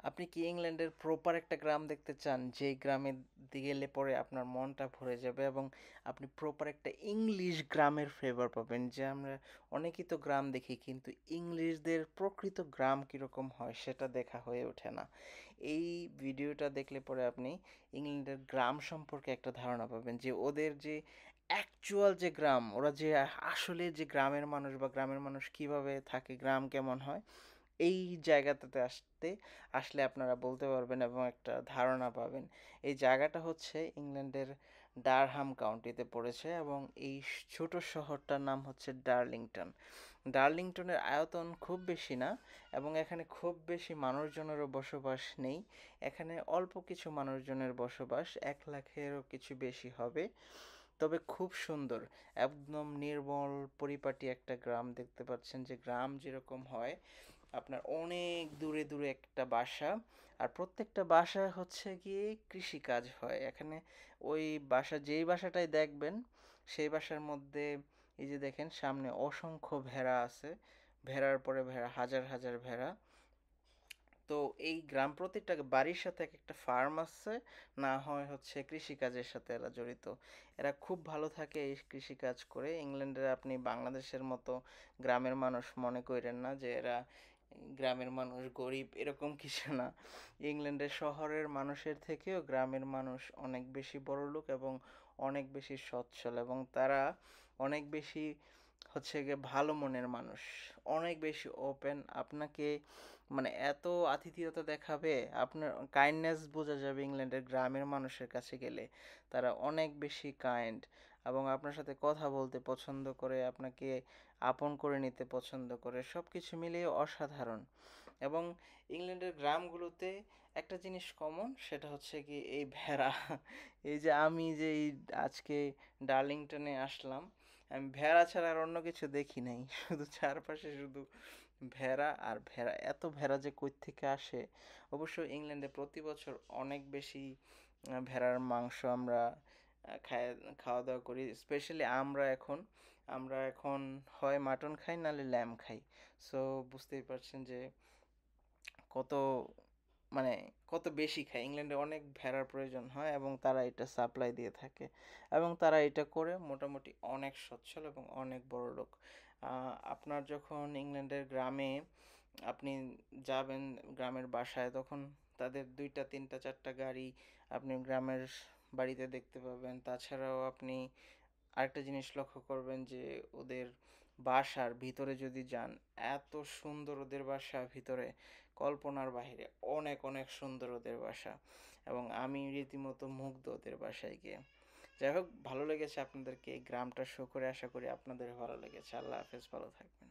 আপনি কি ইংল্যান্ডের প্রপার একটা গ্রাম দেখতে চান? যেই গ্রামে গেলে পরে আপনার মনটা ভরে যাবে এবং আপনি প্রপার একটা ইংলিশ গ্রামের ফ্লেভার পাবেন। যে আমরা অনেকেই তো গ্রাম দেখি কিন্তু ইংলিশদের প্রকৃত গ্রাম কীরকম হয় সেটা দেখা হয়ে ওঠে না। এই ভিডিওটা দেখলে পরে আপনি ইংল্যান্ডের গ্রাম সম্পর্কে একটা ধারণা পাবেন যে ওদের যে অ্যাকচুয়াল যে গ্রাম, ওরা যে আসলে যে গ্রামের মানুষ বা গ্রামের মানুষ কিভাবে থাকে, গ্রাম কেমন হয়, এই জায়গাটাতে আসলে আপনারা বলতে পারবেন এবং একটা ধারণা পাবেন। এই জায়গাটা হচ্ছে ইংল্যান্ডের ডারহাম কাউন্টিতে পড়েছে এবং এই ছোট শহরটার নাম হচ্ছে ডার্লিংটন। ডার্লিংটনের আয়তন খুব বেশি না এবং এখানে খুব বেশি মানুষজনেরও বসবাস নেই। এখানে অল্প কিছু মানুষজনের বসবাস, 1 লাখেরও কিছু বেশি হবে। তবে খুব সুন্দর, একদম নির্মল পরিপাটি একটা গ্রাম দেখতে পাচ্ছেন। যে গ্রাম যেরকম হয় আপনার অনেক দূরে দূরে একটা বাসা, আর প্রত্যেকটা বাসায় হচ্ছে গিয়ে কৃষিকাজ হয় এখানে। ওই বাসা, যেই বাসাটাই দেখবেন সেই বাসার মধ্যে এই যে দেখেন সামনে অসংখ্য ভেড়া আছে, ভেড়ার পরে ভেড়া, হাজার হাজার ভেড়া। তো এই গ্রাম প্রতিটা বাড়ির সাথে এক একটা ফার্ম আছে, না হয় হচ্ছে কৃষিকাজের সাথে এরা জড়িত। এরা খুব ভালো থাকে এই কৃষিকাজ করে। ইংল্যান্ডের আপনি বাংলাদেশের মতো গ্রামের মানুষ মনে করেন না যে এরা গ্রামের মানুষ গরিব, এরকম কিছু না। ইংল্যান্ডের শহরের মানুষের থেকেও গ্রামের মানুষ অনেক বেশি বড়লোক এবং অনেক বেশি সচ্ছল, এবং তারা অনেক বেশি হচ্ছে গিয়ে ভালো মনের মানুষ, অনেক বেশি ওপেন। আপনাকে মানে এত আতিথেয়তা দেখাবে, আপনার কাইন্ডনেস বোঝা যাবে ইংল্যান্ডের গ্রামের মানুষের কাছে গেলে। তারা অনেক বেশি কাইন্ড এবং আপনার সাথে কথা বলতে পছন্দ করে, আপনাকে আপন করে নিতে পছন্দ করে, সব কিছু মিলিয়ে অসাধারণ। এবং ইংল্যান্ডের গ্রামগুলোতে একটা জিনিস কমন, সেটা হচ্ছে কি এই ভেড়া। এই যে আমি যে এই আজকে ডার্লিংটনে আসলাম, আমি ভেড়া ছাড়া আর অন্য কিছু দেখি নাই। শুধু চারপাশে শুধু ভেড়া আর ভেড়া, এত ভেড়া যে কই থেকে আসে। অবশ্য ইংল্যান্ডে প্রতি বছর অনেক বেশি ভেড়ার মাংস আমরা খাওয়া দাওয়া করি। স্পেশালি আমরা এখন হয় মাটন খাই নাহলে ল্যাম খাই। সো বুঝতেই পারছেন যে কত মানে কত বেশি খায়। ইংল্যান্ডে অনেক ভেড়ার প্রয়োজন হয় এবং তারা এটা সাপ্লাই দিয়ে থাকে এবং তারা এটা করে মোটামুটি অনেক সচ্ছল এবং অনেক বড়লোক। আপনার যখন ইংল্যান্ডের গ্রামে আপনি যাবেন, গ্রামের বাসায়, তখন তাদের 2টা 3টা 4টা গাড়ি আপনি গ্রামের বাড়িতে দেখতে পাবেন। তাছাড়াও আপনি আরেকটা জিনিস লক্ষ্য করবেন যে ওদের বাসার ভিতরে যদি যান, এত সুন্দর ওদের বাসা ভিতরে, কল্পনার বাইরে। অনেক অনেক সুন্দর ওদের বাসা এবং আমি রীতিমতো মুগ্ধ ওদের বাসায় গিয়ে। যাই হোক, ভালো লেগেছে আপনাদেরকে এই গ্রামটা শো করে, আশা করি আপনাদের ভালো লেগেছে। আল্লাহ হাফেজ, ভালো থাকবেন।